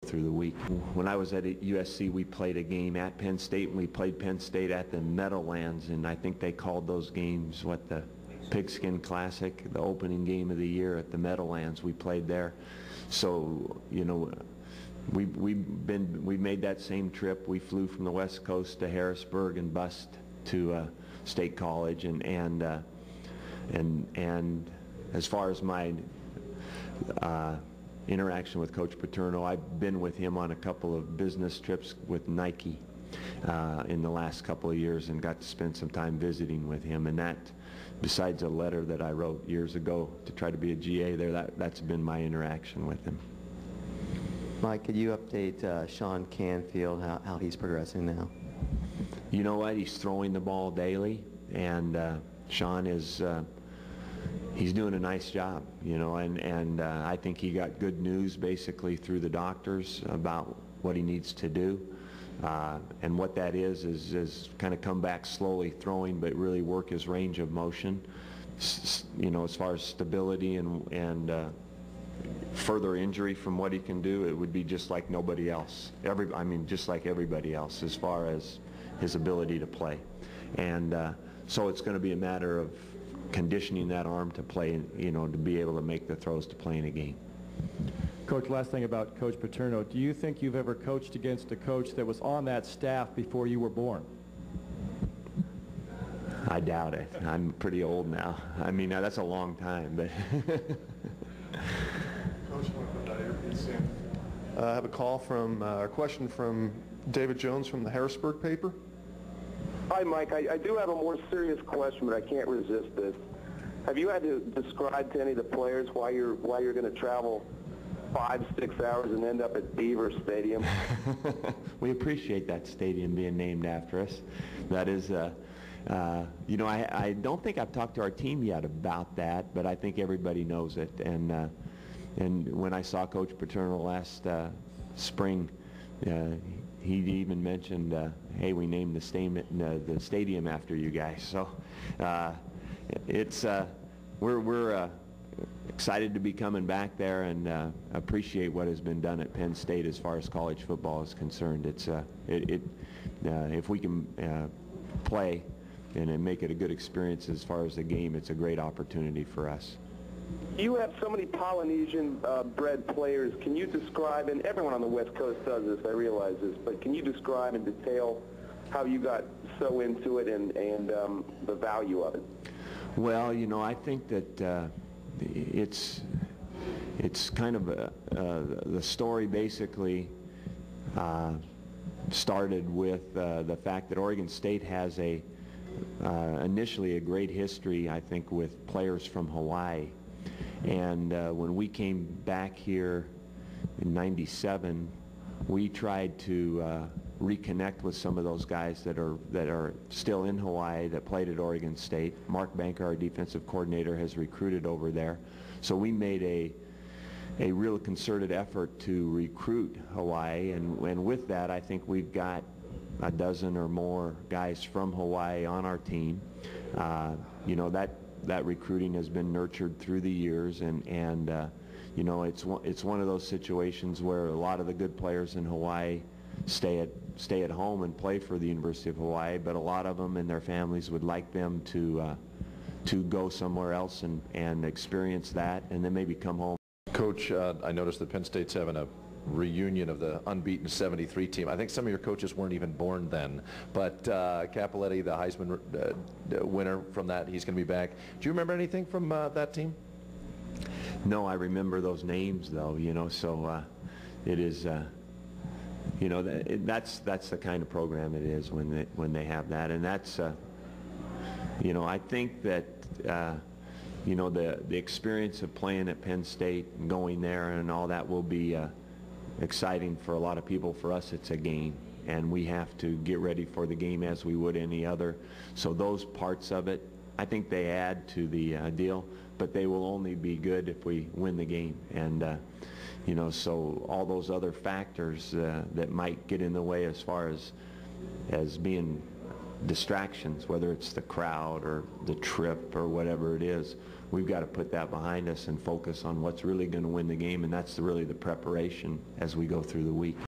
through the week. When I was at USC, we played a game at Penn State, and we played Penn State at the Meadowlands, and I think they called those games, what, the Pigskin Classic, the opening game of the year at the Meadowlands. We played there. So, you know, we made that same trip. We flew from the West Coast to Harrisburg and bused to State College, and as far as my interaction with Coach Paterno, I've been with him on a couple of business trips with Nike in the last couple of years and got to spend some time visiting with him, and that, besides a letter that I wrote years ago to try to be a GA there, that's been my interaction with him. Mike, could you update Sean Canfield, how he's progressing now? You know what? He's throwing the ball daily, and Sean is he's doing a nice job, you know, and I think he got good news basically through the doctors about what he needs to do, and what that is kind of come back slowly throwing, but really work his range of motion, you know, as far as stability and further injury from what he can do. It would be just like nobody else. I mean, just like everybody else as far as his ability to play. And so it's going to be a matter of conditioning that arm to play, you know, to be able to make the throws to play in a game. Coach, last thing about Coach Paterno, do you think you've ever coached against a coach that was on that staff before you were born? I doubt it. I'm pretty old now. I mean, that's a long time, but I have a call from, a question from David Jones from the Harrisburg paper. Hi, Mike. I do have a more serious question, but I can't resist this. Have you had to describe to any of the players why you're going to travel 5-6 hours and end up at Beaver Stadium? We appreciate that stadium being named after us. That is, you know, I don't think I've talked to our team yet about that, but I think everybody knows it. And when I saw Coach Paterno last spring, he even mentioned, hey, we named the stadium after you guys. So it's we're excited to be coming back there, and appreciate what has been done at Penn State as far as college football is concerned. It's if we can play and make it a good experience as far as the game, it's a great opportunity for us. You have so many Polynesian bred players. Can you describe, and everyone on the West Coast does this, I realize this, but can you describe in detail how you got so into it and the value of it? Well, you know, I think that it's kind of the story basically started with the fact that Oregon State has initially a great history, I think, with players from Hawaii. And when we came back here in '97, we tried to reconnect with some of those guys that are still in Hawaii that played at Oregon State. Mark Banker, our defensive coordinator, has recruited over there. So we made a real concerted effort to recruit Hawaii, and with that, I think we've got a dozen or more guys from Hawaii on our team. You know, that recruiting has been nurtured through the years, and you know, it's one of those situations where a lot of the good players in Hawaii stay at home and play for the University of Hawaii, but a lot of them and their families would like them to go somewhere else and experience that, and then maybe come home. Coach, I noticed that Penn State's having a reunion of the unbeaten '73 team. I think some of your coaches weren't even born then, but Capoletti, the Heisman winner from that, he's going to be back. Do you remember anything from that team? No, I remember those names though, you know, so it is, you know, that's the kind of program it is when they have that, and that's, you know, I think that, you know, the experience of playing at Penn State and going there and all that will be exciting for a lot of people. For us, it's a game, and we have to get ready for the game as we would any other. So those parts of it, I think they add to the deal, but they will only be good if we win the game. And you know, so all those other factors that might get in the way as far as being distractions, whether it's the crowd or the trip or whatever it is. We've got to put that behind us and focus on what's really going to win the game, and that's really the preparation as we go through the week.